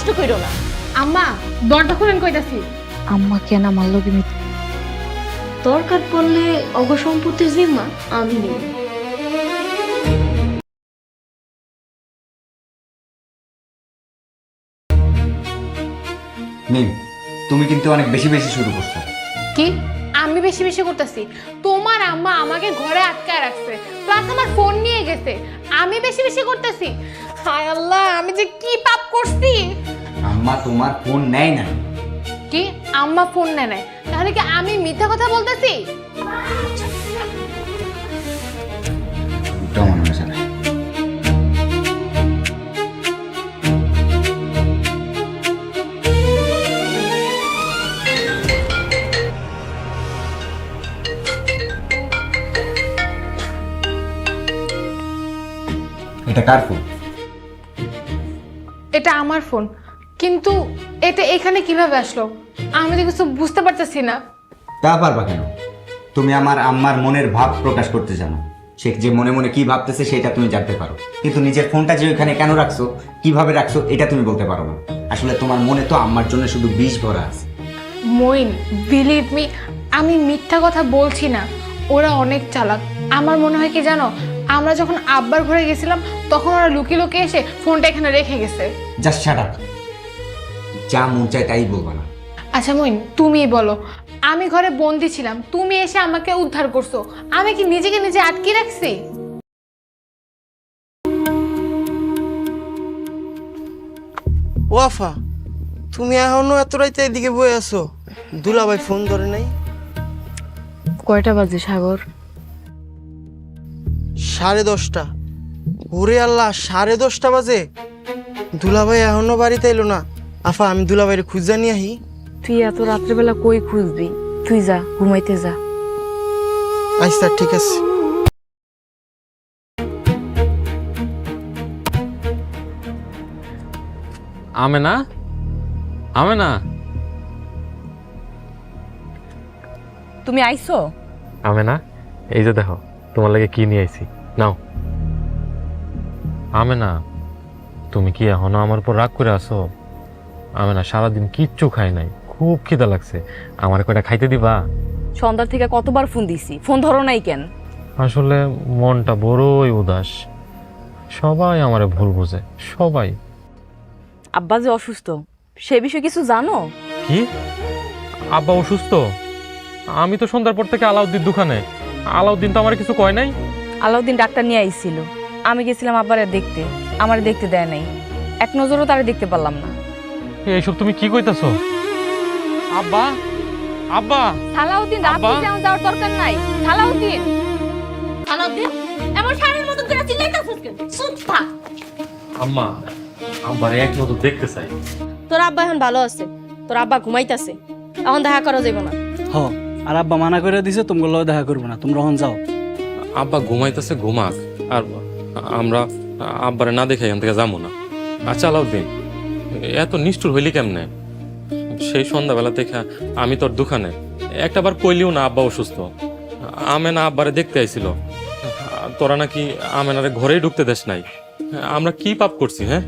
নষ্ট কইরো না। আম্মা দরজা খুলেন কইতাছি। আম্মা কেন আমার লগে দরকার পড়লে অগ সম্পত্তির জিম্মা আমি নিব। নিন, তুমি কিন্তু অনেক বেশি বেশি শুরু করছো। কি আমি বেশি বেশি করতেছি? তোমার আম্মা আমাকে ঘরে আটকায় রাখছে, প্লাস আমার ফোন নিয়ে গেছে। আমি বেশি বেশি করতেছি? হায় আল্লাহ, আমি যে কি পাপ করছি! আম্মা তোমার ফোন নেয় না। কি আম্মা ফোন নেয় নাই? তাহলে কি আমি মিথ্যা কথা বলতেছি? ওটাও মনে হচ্ছে না। এটা কার ফোন? এটা আমার ফোন, কিন্তু এটা এখানে কিভাবে আসলো আমি তো কিছু বুঝতে পারতেছি না। তা পারবা কেন? তুমি আমার আম্মার মনের ভাব প্রকাশ করতে জানো। সে যে মনে মনে কি ভাবতেছে সেটা তুমি জানতে পারো, কিন্তু নিজের ফোনটা যে ওখানে কেন রাখছো, কিভাবে রাখছো, এটা তুমি বলতে পারো না। আসলে তোমার মনে তো আম্মার জন্য শুধু বিষ ভরা আছে। মইন, বিলিভ মি, আমি মিথ্যা কথা বলছি না। ওরা অনেক চালাক। আমার মনে হয় কি জানো, আমরা যখন আব্বার ঘরে গেছিলাম তখন ওরা লুকিয়ে লুকিয়ে এসে ফোনটা এখানে রেখে গেছে। Just shut up. যা মন চায় তাই বলবা না। আচ্ছা মইন, তুমিই বলো, আমি ঘরে বন্দি ছিলাম, তুমি এসে আমাকে উদ্ধার করছো, আমি কি নিজেকে নিজে আটকে রাখছি? ওয়াফা, তুমি এখনো এত রাইতে এদিকে বয়ে আছো? দুলাভাই ফোন ধরে নাই? কয়টা বাজে সাগর? 10:30। ওরে আল্লাহ, 10:30 বাজে? দুলাভাই এখনো বাড়িতে এলো না। আফা, আমি দুলাভাইয়ের খুঁজা নিয়ে আহি। তুই এত রাত্রেবেলা কই খুঁজবি? তুই যা, ঘুমাইতে যা। আচ্ছা ঠিক আছে। আমেনা, আমেনা, তুমি আইছো? আমেনা, এই যে দেখো তোমার লাগে কি নিয়ে আইছি, নাও। আমেনা, তুমি কি এখনো আমার উপর রাগ করে আছো? আমেনা, সারাদিন কিচ্ছু খাই নাই, খুব খিদা লাগছে, আমার কয়টা খাইতে দিবা? সন্ধ্যা থেকে কতবার ফোন দিছি, ফোন ধরো নাই কেন? আসলে মনটা বড়ই উদাস। সবাই আমারে ভুল বোঝে, সবাই। আব্বা যে অসুস্থ, সে বিষয়ে কিছু জানো? কি? আব্বা অসুস্থ? আমি তো সন্ধ্যার পর থেকে আলাউদ্দিন দোকানে। আলাউদ্দিন তো আমার কিছু কয় নাই। আলাউদ্দিন ডাক্তার নিয়ে আইছিল, আমি গেছিলাম আব্বারে দেখতে, আমারে দেখতে দেয় নাই। এক নজরও তারে দেখতে পারলাম না। এইসব তুমি কি কইতাছো? আব্বা, আব্বা, সালাউদ্দিন, আব্বা। রাতে যাওয়ার দরকার নাই। সালাউদ্দিন, আলাউদ্দিন, এমন সারের মতন করে চিল্লাইতাছিস কেন? চুপ থাক। আম্মা, আব্বার এক নজর দেখতে চাই। তোর আব্বা এখন ভালো আছে, তোর আব্বা ঘুমাইতাছে, এখন দেখা করা যাবে না। হ, আর আব্বা মানা করে দিছে তোমার লগে দেখা করবো না, তোমরা এখন যাও। আব্বা ঘুমাইতেছে, ঘুমাক, আর আমরা আব্বারে না দেখে এখান থেকে যাবো না। আচ্ছা আলাউদ্দিন, এত নিষ্ঠুর হইলি কেমনে? সেই সন্ধ্যাবেলা থেকে আমি তোর দোকানে একটা বার কইলিও না আব্বা অসুস্থ। আমেনা আব্বারে দেখতে আইছিল, তোরা নাকি আমেনারে ঘরেই ঢুকতে দেশ নাই। আমরা কি পাপ করছি? হ্যাঁ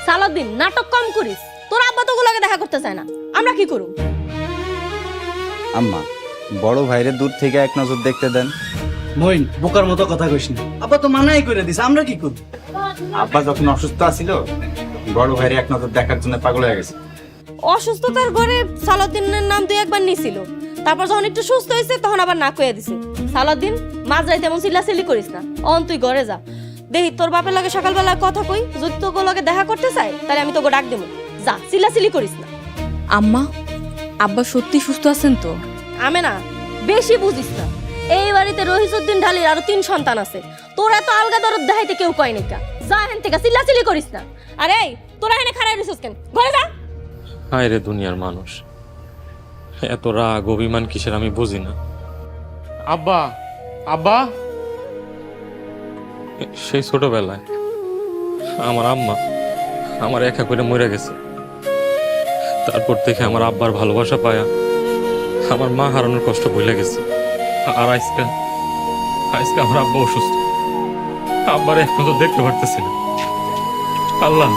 সালাউদ্দিন, নাটক কম করিস। তোর আব্বা তো ওগুলোকে দেখা করতে চায় না, আমরা কি করব? আম্মা, বড় ভাইরে দূর থেকে এক নজর দেখতে দেন। মইন, বোকার মতো কথা কইস না। আব্বা তো মানাই করে দিছে, আমরা কি করব? আব্বা যখন অসুস্থ ছিল, বড় ভাইরে এক নজর দেখার জন্য পাগল হয়ে গেছে। অসুস্থতার ঘরে সালাউদ্দিনের নাম দুই একবার নিছিল, তারপর যখন একটু সুস্থ হয়েছে তখন আবার না কইয়া দিছে। সালাউদ্দিন, মাঝরাইতে এমন চিল্লাচিল্লি করিস না, অন তুই ঘরে যা। দেখি তোর বাপের লাগে সকালবেলা কথা কই, যদি তোকে লগে দেখা করতে চাই তাহলে আমি তোকে ডাক দেবো। যা, চিল্লাচিল্লি করিস না। আম্মা, আব্বা সত্যি সুস্থ আছেন তো? আমি না, বেশি বুঝিস না। এই বাড়িতে রহিসউদ্দিন ঢালির আরো 3 সন্তান আছে, তোর এত আলগা দরদ দেখাইতে কেউ কয় নাই কা। যা এখান থেকে, চিল্লাচিল্লি করিস না। আরে এই, তোরা এখানে খাড়াই রইছিস কেন? ঘরে যা। হায় রে দুনিয়ার মানুষ, এত রাগ অভিমান কিসের আমি বুঝি না। আব্বা, আব্বা, সেই ছোটবেলায় আমার আম্মা আমার একা করে মরে গেছে। তারপর থেকে আমার আব্বার ভালোবাসা পায়া আমার মা হারানোর কষ্ট ভুলে গেছে। আর আজকে আজকে আমার আব্বা অসুস্থ, আব্বার এখন তো দেখতে পারতেছি না। আল্লাহ,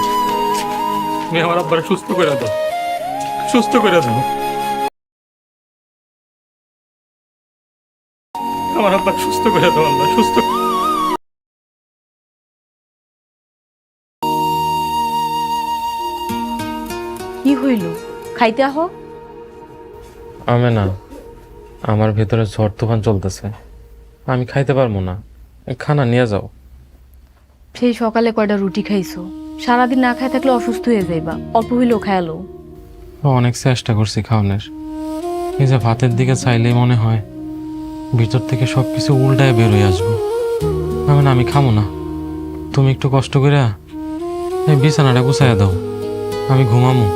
তুমি আমার আব্বারে সুস্থ করে দাও, সুস্থ করে দাও। আমার আব্বা সুস্থ করে দাও আল্লাহ, সুস্থ। কি হইল? খাইতে আহ। আমে না, আমার ভেতরে ঝড় তুফান চলতেছে, আমি খাইতে পারবো না, খানা নিয়ে যাও। সেই সকালে কয়টা রুটি খাইছো, সারাদিন না খাই থাকলে অসুস্থ হয়ে যাইবা, অল্প হইলেও খায়ালো। অনেক চেষ্টা করছি খাওয়ানোর, এই যে ভাতের দিকে চাইলেই মনে হয় ভিতর থেকে সবকিছু উল্টায় বের হয়ে আসবো। আমি খামো না, তুমি একটু কষ্ট করে এই বিছানাটা গুছাইয়া দাও, আমি ঘুমামো।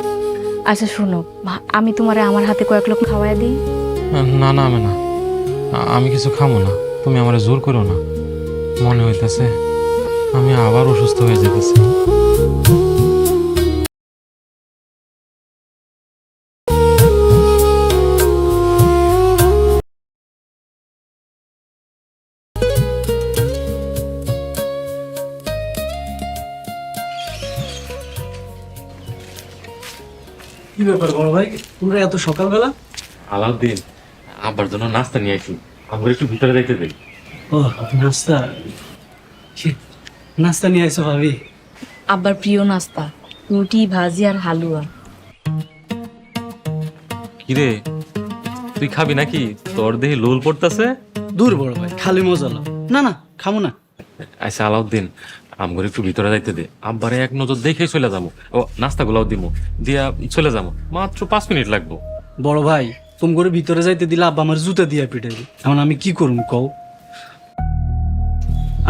আচ্ছা শোনো, আমি তোমারে আমার হাতে কয়েক লোক খাওয়াই দিই। না না আমি না, আমি কিছু খামো না, তুমি আমারে জোর করো না। মনে হইতেছে আমি আবার অসুস্থ হয়ে যেতেছি। কি ব্যাপার বড় ভাই, তোমরা এত সকালবেলা? আলাউদ্দিন, আব্বার জন্য নাস্তা নিয়ে আসি, আব্বার একটু ভিতরে দেখতে দেই। ও নাস্তা, নাস্তা নিয়ে আইসো ভাবি? আব্বার প্রিয় নাস্তা, রুটি ভাজি আর হালুয়া। কিরে, তুই খাবি নাকি? তোর দেহে লোল পড়তাছে। দূর বড় ভাই, খালি মজা লাও। না না, খামো না। আচ্ছা আলাউদ্দিন, আমগর একটু ভিতরে যাইতে দে, আব্বারে এক নজর দেখেই চলে যাবো। ও নাস্তা গুলাও দিমু, দিয়া চলে যাবো, মাত্র 5 মিনিট লাগবো। বড় ভাই, তুমি করে ভিতরে যাইতে দিলে আব্বা আমার জুতা দিয়া পিটাইবে, এখন আমি কি করুম কও?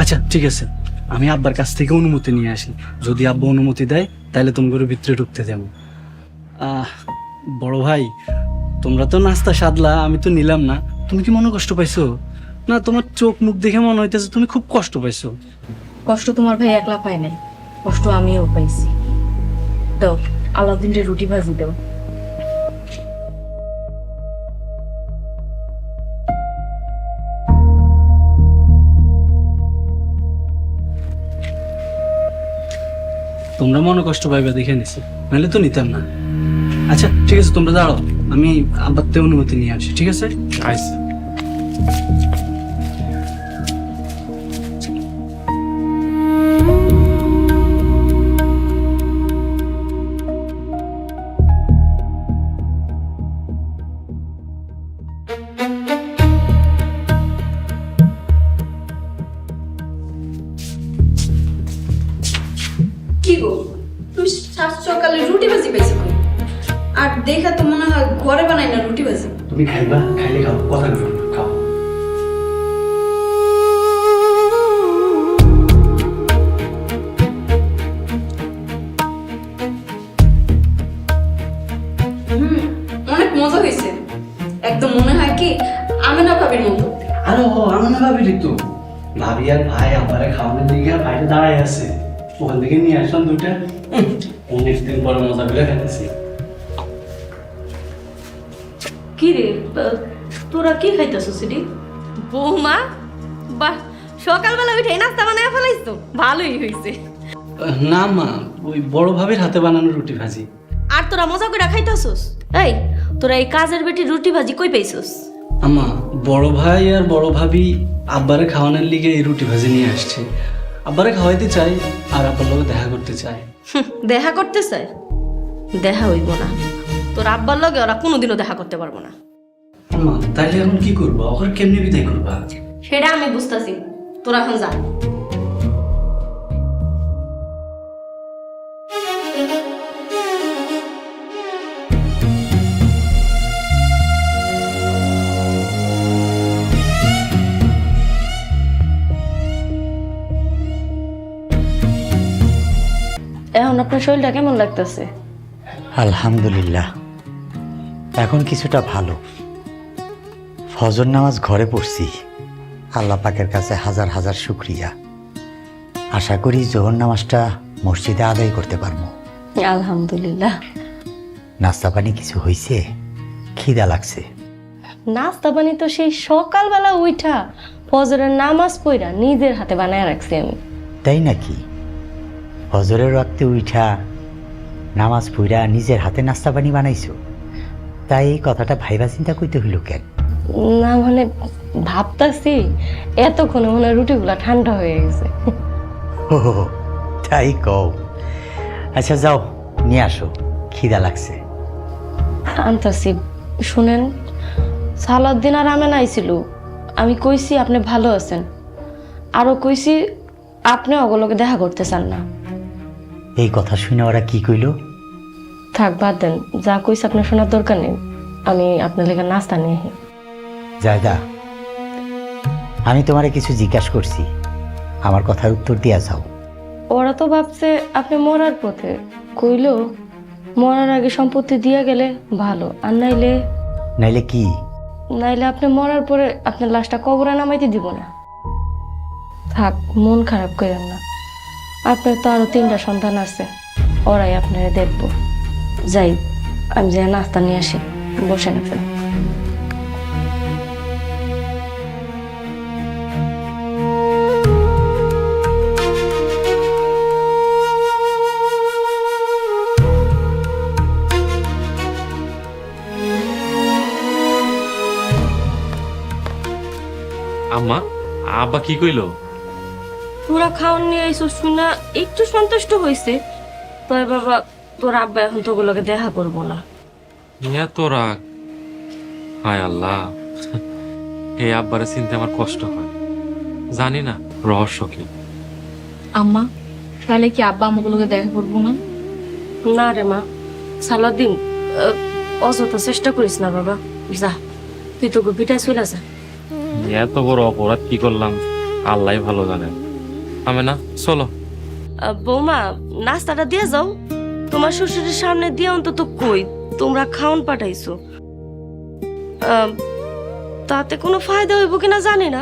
আচ্ছা ঠিক আছে, আমি আব্বার কাছ থেকে অনুমতি নিয়ে আসি, যদি আব্বা অনুমতি দেয় তাহলে তুমি করে ভিতরে ঢুকতে দেবো। বড় ভাই, তোমরা তো নাস্তা সাদলা, আমি তো নিলাম না, তুমি কি মনে কষ্ট পাইছো? না, তোমার চোখ মুখ দেখে মনে হইতেছে তুমি খুব কষ্ট পাইছো। কষ্ট তোমার ভাই একলা পায় নাই, কষ্ট আমিও পাইছি। দাও আলাউদ্দিনকে রুটি ভাজি দাও। তোমরা মনে কষ্ট পাইবে দেখে নিছি, নাহলে তো নিতাম না। আচ্ছা ঠিক আছে, তোমরা দাঁড়াও, আমি আব্বার থেকে অনুমতি নিয়ে আসি, ঠিক আছে? আইসা কি গো, তুই সাত সকালে রুটি ভাজি পাইছি কই? আর দেখা তো মনে হয় ঘরে বানাই না রুটি ভাজি। তুমি খাইবা, খাইলে খাও, কথা বলবো না, খাও। অনেক মজা হয়েছে, একদম মনে হয় কি আমেনা ভাবির মতো। আরে ও আমার না ভাবি তো, ভাবি আর ভাই আমারে খাওয়ানোর দিকে বাইরে দাঁড়ায় আছে, ওখান থেকে নিয়ে আসলাম দুইটা, অনেকদিন পরে মজা করে খাইতেছি। কি রে, তোরা কি খাইতেছিস সেটি? বৌমা, বাহ, সকালবেলা উঠে নাস্তা বানায় ফেলাইছো, ভালোই হয়েছে। না মা, ওই বড় ভাবির হাতে বানানো রুটি ভাজি। আর তোরা মজা করে খাইতেছিস? এই, তোরা এই কাজের বেটি রুটি ভাজি কই পাইছিস? আমা, বড় ভাই আর বড় ভাবি আব্বারে খাওয়ানোর লিগে এই রুটি ভাজি নিয়ে আসছে। আব্বারে খাওয়াইতে চাই আর আব্বার লগে দেখা করতে চাই। দেখা করতে চাই? দেখা হইব না, তোর আব্বার লগে ওরা কোনোদিনও দেখা করতে পারবো না। আমা, তাইলে এখন কি করবো? ওখানে কেমনি বিদায় করবা? সেটা আমি বুঝতেছি, তোরা এখন যা। এখন আপনার শরীরটা কেমন লাগতেছে? আলহামদুলিল্লাহ, এখন কিছুটা ভালো। ফজর নামাজ ঘরে পড়ছি, আল্লাহ পাকের কাছে হাজার হাজার শুকরিয়া। আশা করি জোহর নামাজটা মসজিদে আদায় করতে পারবো। আলহামদুলিল্লাহ। নাস্তা পানি কিছু হয়েছে? খিদা লাগছে। নাস্তা পানি তো সেই সকালবেলা উঠা ফজরের নামাজ পড়া নিজের হাতে বানায় রাখছি আমি। তাই নাকি? ফজরের ওয়াক্তে উঠা নামাজ পড়া নিজের হাতে নাস্তা পানি বানাইছো, তাই এই কথাটা ভাইবা চিন্তা কইতে হইল কেন? না মানে ভাবতাছি এতক্ষণে মনে হয় রুটিগুলা ঠান্ডা হয়ে গেছে। ও তাই কও। আচ্ছা যাও নিয়ে আসো, খিদা লাগছে। আনতাছি। শুনেন, সালাউদ্দিন আর আমেন আইছিল, আমি কইছি আপনি ভালো আছেন, আরো কইছি আপনি ওগুলোকে দেখা করতে চান না। এই কথা শুনে ওরা কি কইল? থাক বাদ দেন, যা কইছে আপনার শোনার দরকার নেই। আমি আপনার লেগে নাস্তা নিয়ে আসি। জায়দা, আমি তোমারে কিছু জিজ্ঞাসা করছি, আমার কথার উত্তর দিয়া যাও। ওরা তো ভাবছে আপনি মরার পথে, কইলো মরার আগে সম্পত্তি দিয়া গেলে ভালো, আর নাইলে নাইলে কি? নাইলে আপনি মরার পরে আপনার লাশটা কবরে নামাইতে দিব না। থাক, মন খারাপ করেন না, আপনার তো আরো 3টা সন্তান আছে, ওরাই আপনারা দেখবো। যাই, আমি যাই নাস্তা নিয়ে আসি, বসে না। আম্মা, আব্বা কি কইলো? তোরা খাওয়ান নিয়ে আইসো শুনা একটু সন্তুষ্ট হয়েছে, তবে বাবা তোর আব্বা এখন তোগুলোকে দেখা করবো না। এত রাগ! হায় আল্লাহ, এই আব্বারে চিনতে আমার কষ্ট হয়। জানি না রহস্য কি। আম্মা তাহলে কি আব্বা আমাগুলোকে দেখা করবো না? না রে মা, সালাউদ্দিন অযথা চেষ্টা করিস না বাবা, যা তুই তো পিঠায় চলে যা। এত বড় অপরাধ কি করলাম আল্লাহ ভালো জানেন। আমি না, চলো। বৌমা, নাস্তাটা দিয়ে যাও, তোমার শ্বশুরের সামনে দিয়ে অন্তত কই তোমরা খাওন পাঠাইছো। তাতে কোনো ফায়দা হইব কিনা জানি না,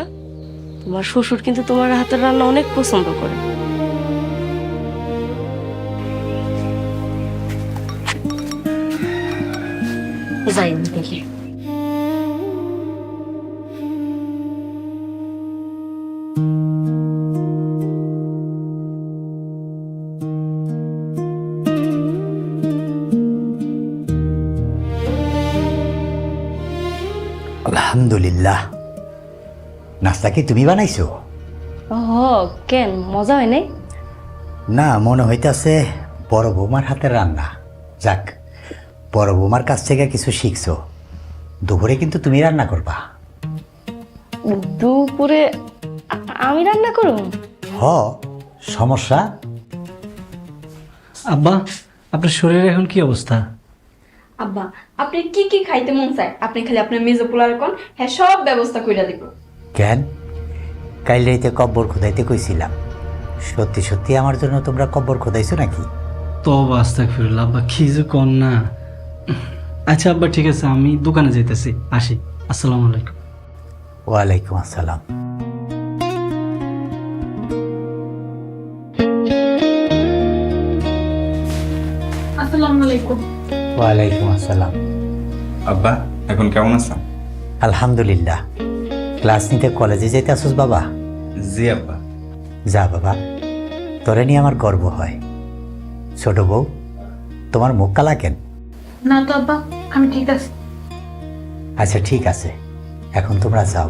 তোমার শ্বশুর কিন্তু তোমার হাতের রান্না অনেক পছন্দ করে। যাই দেখি। আলহামদুলিল্লাহ। নাস্তা কি তুমি বানাইছো? কেন, মজা হয় নাই? না, মনে হইতাছে বড় বৌমার হাতের রান্না। যাক, বড় বৌমার কাছ থেকে কিছু শিখছো। দুপুরে কিন্তু তুমি রান্না করবা। দুপুরে আমি রান্না করব? হ, সমস্যা? আব্বা, আপনার শরীরের এখন কি অবস্থা? আব্বা, আপনি কি কি খাইতে মন চায় আপনি খালি আপনার মেজো পোলার কোন, হ্যাঁ সব ব্যবস্থা কইরা দিব। কেন, কাল রাইতে কব্বর খোদাইতে কইছিলাম, সত্যি সত্যি আমার জন্য তোমরা কব্বর খোদাইছো নাকি? তো আস্তাগফিরুল্লাহ আব্বা, কি যে কর না। আচ্ছা আব্বা, ঠিক আছে, আমি দোকানে যাইতেছি, আসি। আসসালামু আলাইকুম। ওয়ালাইকুম আসসালাম। আসসালামু আলাইকুম। ওয়ালাইকুম আসসালাম। আব্বা এখন কেমন আছেন? আলহামদুলিল্লাহ। ক্লাস নিতে কলেজে যাইতে আসোস বাবা? জি আব্বা। যা বাবা, তোরে নিয়ে আমার গর্ব হয়। ছোট বউ, তোমার মুখ কালা কেন? না তো আব্বা, আমি ঠিক আছি। আচ্ছা ঠিক আছে, এখন তোমরা যাও,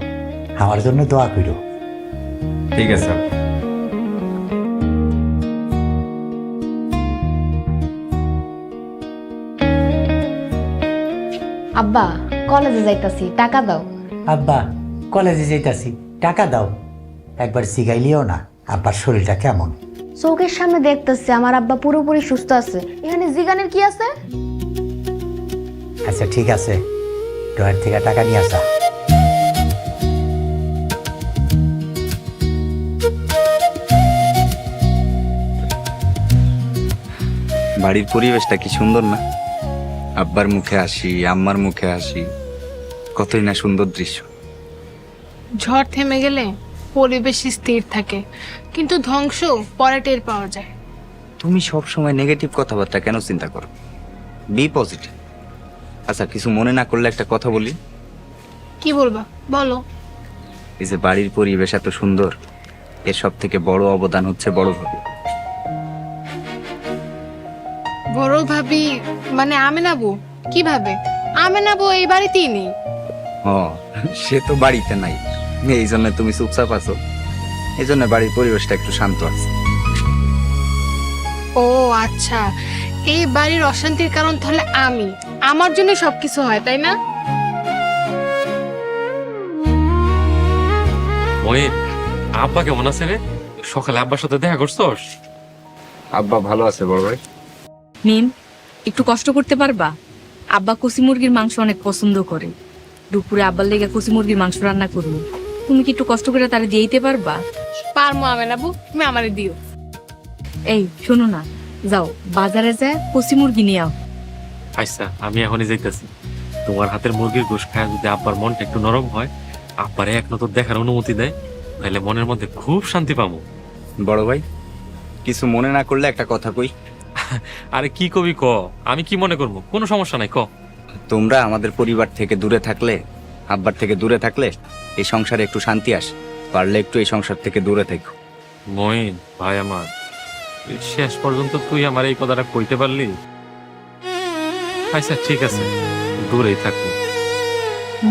আমার জন্য দোয়া করো। ঠিক আছে আব্বা। আব্বা কলেজে যাইতাছি, টাকা দাও। আব্বা কলেজে যাইতাছি, টাকা দাও। একবার জিগাইলিও না আব্বার শরীরটা কেমন? চোখের সামনে দেখতেছি আমার আব্বা পুরোপুরি সুস্থ আছে, এখানে জিগানের কি আছে? আচ্ছা ঠিক আছে, ড্রয়ের থেকে টাকা নিয়ে আসা। বাড়ির পরিবেশটা কি সুন্দর না? আব্বার মুখে হাসি, আম্মার মুখে হাসি, কতই না সুন্দর দৃশ্য। ঝড় থেমে গেলে পরিবেশ স্থির থাকে, কিন্তু ধ্বংস পরে টের পাওয়া যায়। তুমি সব সময় নেগেটিভ কথাবার্তা কেন চিন্তা করো? Be positive. আচ্ছা, কিছু মনে না করলে একটা কথা বলি। কি বলবা বলো। এই যে বাড়ির পরিবেশ এত সুন্দর, এর সব থেকে বড় অবদান হচ্ছে বড় ভাবি। বড় ভাবি মানে আমেনাবু কিভাবে? আমেনাবু এই বাড়িতেই নেই। ও, সে তো বাড়িতে নাই, এই জন্য তুমি চুপচাপ আছো, এই জন্য বাড়ির পরিবেশটা একটু শান্ত আছে। ও আচ্ছা, এই বাড়ির অশান্তির কারণ তাহলে আমি, আমার জন্য সবকিছু হয় তাই না? মহিন, আব্বা কেমন আছে রে? সকালে আব্বার সাথে দেখা করছস? আব্বা ভালো আছে বড় ভাই। মিম, একটু কষ্ট করতে পারবা? আব্বা কচি মুরগির মাংস অনেক পছন্দ করে। দুপুরে আব্বার লেগে কচি মুরগির মাংস রান্না করবো। তুমি কি একটু কষ্ট করে তারা দিয়ে দিতে পারবা? পারমো আমেনাবু, তুমি আমারে দিও। এই শোনো না, যাও বাজারে যায় কচি মুরগি নিয়ে আও। আচ্ছা, আমি এখনই যাইতেছি। তোমার হাতের মুরগির গোশত খায় যদি আব্বার মনটা একটু নরম হয়, আব্বারে এক নজর দেখার অনুমতি দেয়, তাহলে মনের মধ্যে খুব শান্তি পাবো। বড় ভাই, কিছু মনে না করলে একটা কথা কই। আরে কি কবি ক, আমি কি মনে করবো? কোনো সমস্যা নাই, ক। তোমরা আমাদের পরিবার থেকে দূরে থাকলে, আব্বার থেকে দূরে থাকলে এই সংসারে একটু শান্তি আসে। পারলে একটু এই সংসার থেকে দূরে থেকো। মইন ভাই আমার, শেষ পর্যন্ত তুই আমার এই কথাটা কইতে পারলি। আচ্ছা ঠিক আছে, দূরেই থাকবো।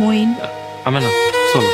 মইন, আমি না, চলো।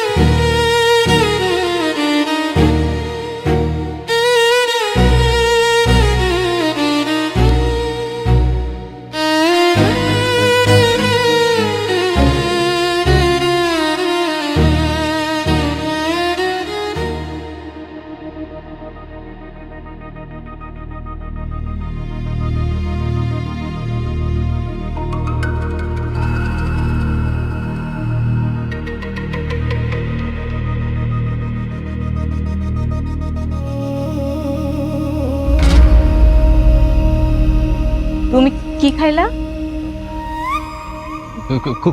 তুমি কি খাইলা?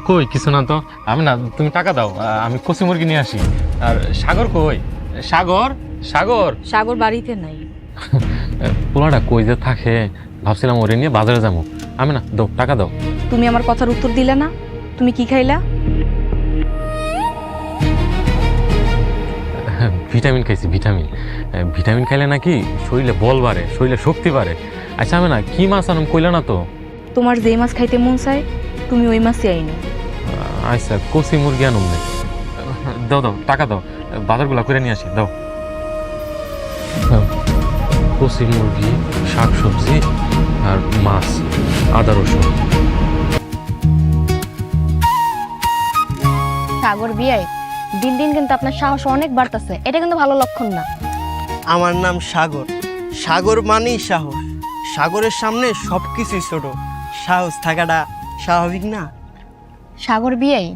কই কিছু না তো। আমি না, তুমি টাকা দাও, আমি কচি মুরগি নিয়ে আসি। আর সাগর কই? সাগর, সাগর। সাগর বাড়িতে নাই। পোলাটা কই যে থাকে, ভাবছিলাম ওরে নিয়ে বাজারে যাবো। আমি না, দাও টাকা দাও। তুমি আমার কথার উত্তর দিলে না। তুমি কি খাইলা? ভিটামিন খাইছি, ভিটামিন। ভিটামিন খাইলে নাকি শরীরে বল বাড়ে, শরীরে শক্তি বাড়ে। আচ্ছা আমি না, কি মাছ আনুম কইলা না তো। তোমার যে মাছ খাইতে মন চায় তুমি ওই মাছই আইনো। আচ্ছা, কচি মুরগি আনুম না। দাও দাও টাকা দাও, বাজারগুলা করে নিয়ে আসি, দাও। কচি মুরগি, শাক সবজি আর মাছ, আদা রসুন। সাগর বিয়াই, দিন দিন কিন্তু আপনার সাহস অনেক বাড়তেছে, এটা কিন্তু ভালো লক্ষণ না। আমার নাম সাগর, সাগর মানেই সাহস। সাগরের সামনে সবকিছুই ছোট, সাহস থাকাটা স্বাভাবিক না? সাগর বিয়াই,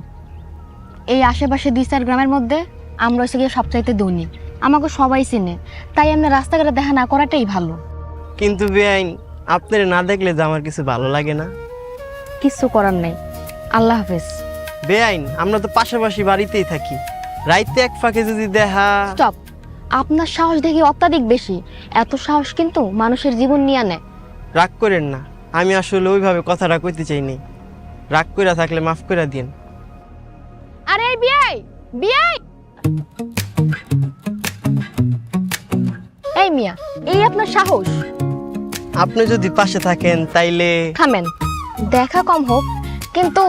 এই আশেপাশে 2-4 গ্রামের মধ্যে আমরা হচ্ছে গিয়ে সবচাইতে ধনী, আমাকে সবাই চিনে, তাই আমরা রাস্তাঘাটে দেখা না করাটাই ভালো। কিন্তু বেআইন, আপনার না দেখলে যে আমার কিছু ভালো লাগে না। কিচ্ছু করার নাই, আল্লাহ হাফেজ। বেআইন, আমরা তো পাশাপাশি বাড়িতেই থাকি, রাইতে এক ফাঁকে যদি দেখা। স্টপ, আপনার সাহস দেখি অত্যাধিক বেশি, এত সাহস কিন্তু মানুষের জীবন নিয়ে নেয়। রাগ করেন না, আমি আসলে ওইভাবে কথাটা কইতে চাইনি, রাগ কইরা থাকলে মাফ করে দিন। আরে বিয়াই, বিয়াই, এই মিয়া, এই আপনার সাহস? আপনি যদি পাশে থাকেন তাইলে। থামেন, দেখা কম হোক কিন্তু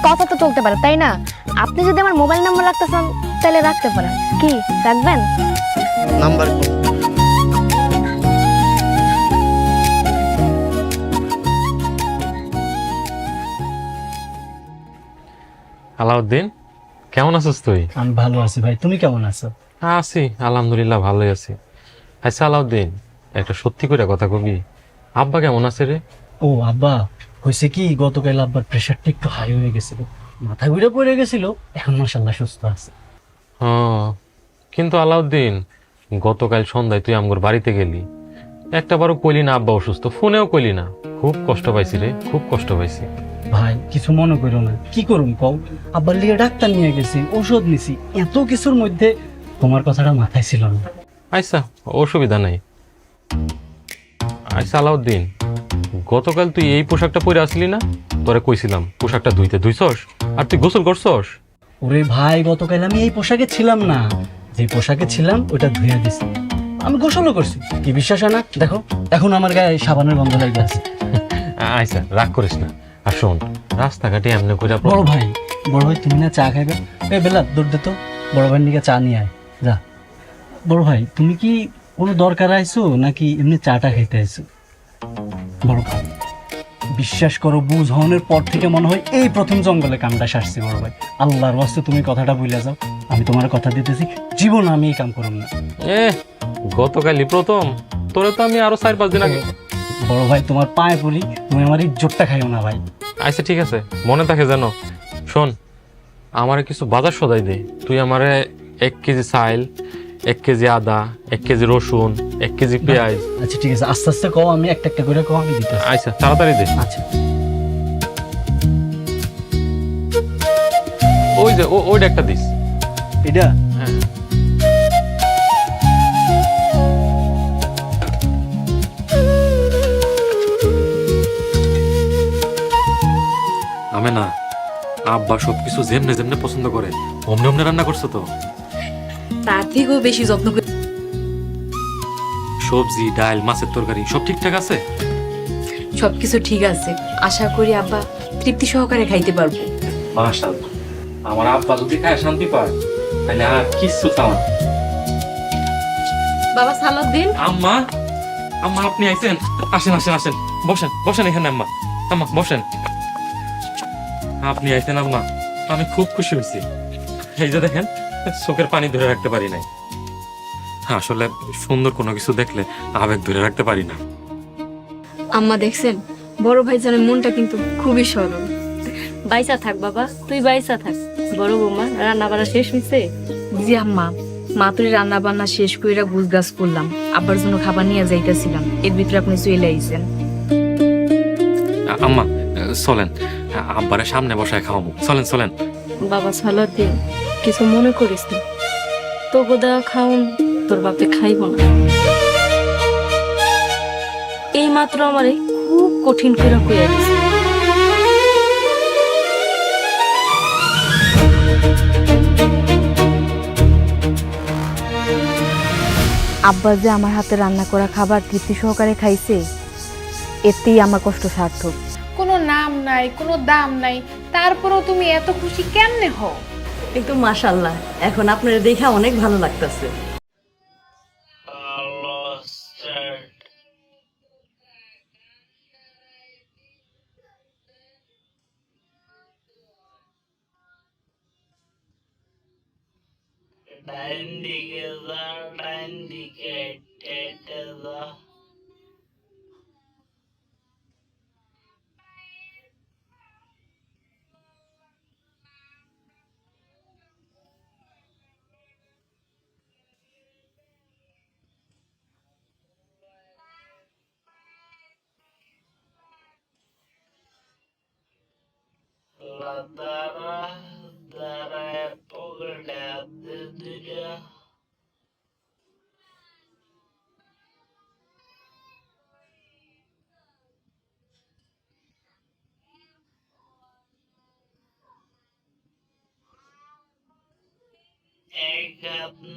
কথা তো চলতে পারে তাই না? আপনি যদি আমার মোবাইল নাম্বার রাখতে চান তাহলে রাখতে পারেন। কি রাখবেন? নাম্বার আলাউদ্দিন, কেমন আছিস তুই? আমি ভালো আছি ভাই, তুমি কেমন আছো? আছি আলহামদুলিল্লাহ, ভালোই আছি। আচ্ছা আলাউদ্দিন, একটা সত্যি করে কথা কবি, আব্বা কেমন আছে রে? ও আব্বা, হয়েছে কি, গতকাল আব্বার প্রেশারটা একটু হাই হয়ে গেছিল, মাথা ঘুরে পড়ে গেছিল, এখন মাশাআল্লাহ সুস্থ আছে। হ্যাঁ, কিন্তু আলাউদ্দিন, গতকাল সন্ধ্যায় তুই আমগোর বাড়িতে গেলি, একটা বারও কইলি না আব্বা অসুস্থ, ফোনেও কইলি না। খুব কষ্ট পাইছি রে, খুব কষ্ট পাইছি। ভাই কিছু মনে করো না, কি করুম কও, আব্বার লিগে ডাক্তার নিয়ে গেছি, ওষুধ নিছি, এত কিছুর মধ্যে তোমার কথাটা মাথায় ছিল না। আচ্ছা, অসুবিধা নাই। আচ্ছা আলাউদ্দিন, গতকাল তুই এই পোশাকটা পরে আসলি না? তোরে কইছিলাম পোশাকটা ধুইতে, ধুইছস? আর তুই গোসল করছস? ওরে ভাই, গতকাল আমি এই পোশাকে ছিলাম না, যে পোশাকে ছিলাম ওটা ধুয়ে দিছি, আমি গোসলও করছি। কি বিশ্বাস হয় না? দেখো এখন আমার গায়ে সাবানের গন্ধ লাগে আছে। আচ্ছা রাগ করিস না। আর শোন, রাস্তাঘাটে এমনি করে বড় ভাই তুমি না চা খাইবে? এ বেলা দৌড় দে তো, বড় ভাইয়ের নিকে চা নিয়ে আয় যা। বড় ভাই তুমি কি কোনো দরকার আইছো নাকি এমনি চাটা খাইতে আইছো? বড় ভাই বিশ্বাস করো, বুঝ হওয়ার পর থেকে মনে হয় এই প্রথম জঙ্গলে কামটা সারছি। বড় ভাই আল্লাহর ওয়াস্তে তুমি কথাটা ভুলে যাও, আমি তোমার কথা দিতেছি, জীবন আমি এই কাম করব না। গতকালই প্রথম, তোরে তো আমি আরো 4-5 দিন আগে। বড় ভাই তোমার পায়ে পড়ি, তুমি আমার ইজ্জতটা খাইও না ভাই। আচ্ছা ঠিক আছে, মনে থাকে যেন। শোন, আমারে কিছু বাজার সদাই দে। তুই আমারে 1 কেজি চাইল, 1 কেজি আদা, 1 কেজি রসুন, 1 কেজি পেঁয়াজ। আচ্ছা ঠিক আছে, আস্তে আস্তে কও, আমি একটা একটা করে কও, আমি দিতে। আচ্ছা তাড়াতাড়ি দে। আচ্ছা ওই যে ওইটা একটা দিস। এটা হ্যাঁ আমি না, আব্বা সবকিছু যেমনে যেমনে পছন্দ করে অমনে অমনে রান্না করছো তো। তার থেকেও বেশি যত্ন করে। সবজি, ডাল, মাছের তরকারি সব ঠিকঠাক আছে? সবকিছু ঠিক আছে, আশা করি আব্বা তৃপ্তি সহকারে খাইতে পারবো। মাশাআল্লাহ, আমার আব্বা যদি খায় শান্তি পায় তাহলে আর কিছু চাও না। বাবা সালাউদ্দিন, আম্মা, আম্মা আপনি আইছেন? আসেন আসেন আসেন, বসেন বসেন এখানে। আম্মা, আম্মা বসেন। আপনি আইছেন আম্মা, আমি খুব খুশি হয়েছি। এই যে দেখেন, চোখের পানি ধরে রাখতে পারি নাই। আসলে সুন্দর কোনো কিছু দেখলে আবেগ ধরে রাখতে পারি না। আম্মা দেখছেন, বড় ভাইজানের মনটা কিন্তু খুবই সরল। বাইসা থাক বাবা, তুই বাইসা থাক। বড় বৌমা রান্না বান্না শেষ হয়েছে? জি আম্মা, মাতুরি রান্না বান্না শেষ কইরা গুছ গাছ করলাম, আব্বার জন্য খাবার নিয়ে যাইতেছিলাম, এর ভিতরে আপনি চলে আইছেন। আম্মা চলেন, আব্বারে সামনে বসায় খাওয়াবো। চলেন চলেন। বাবা সালাউদ্দিন, কিছু মনে করিস না, তোকে দেওয়া খাউন তোর বাপে খাইব না। এই মাত্র আমারে খুব কঠিন করে কইয়া দিছে। আব্বা যে আমার হাতে রান্না করা খাবার তৃপ্তি সহকারে খাইছে, এতেই আমার কষ্ট সার্থক। কোনো নাম নাই, কোনো দাম নাই, তারপরেও তুমি এত খুশি কেমনে হও? কিন্তু মাশাআল্লাহ, এখন আপনার দেখা অনেক ভালো লাগতেছে।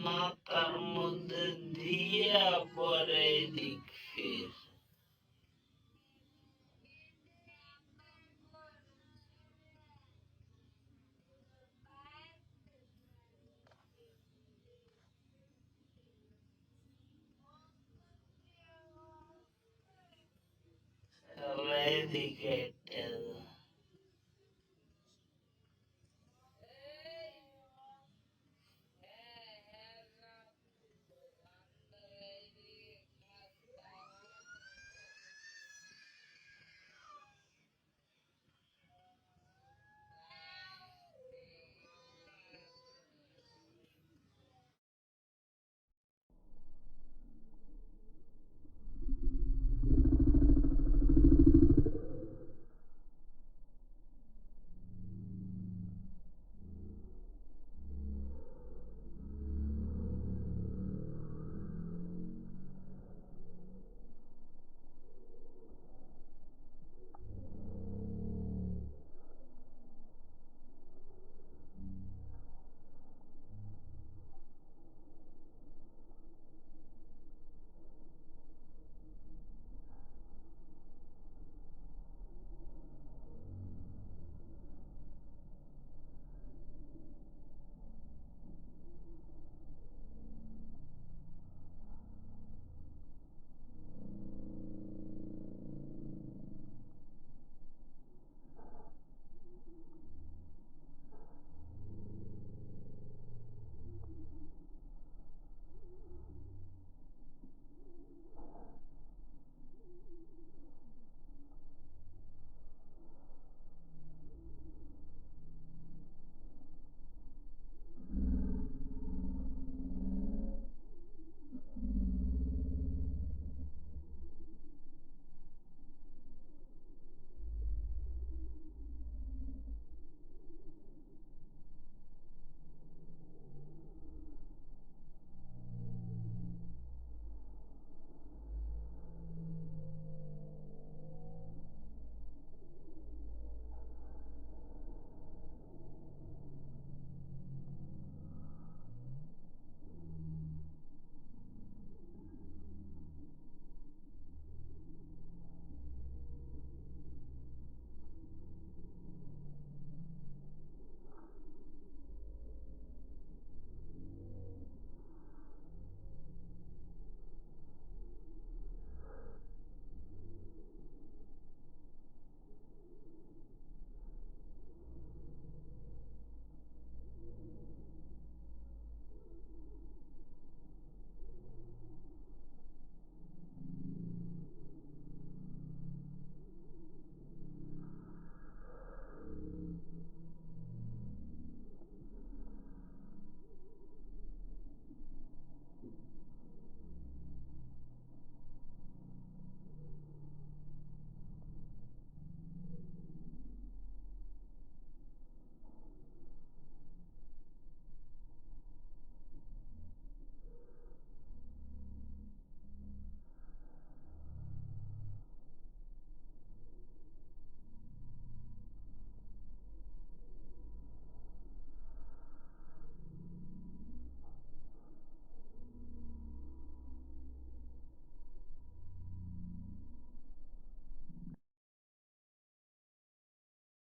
মাথার মধ্যে দিয়া পরে দিক ফির এদিকে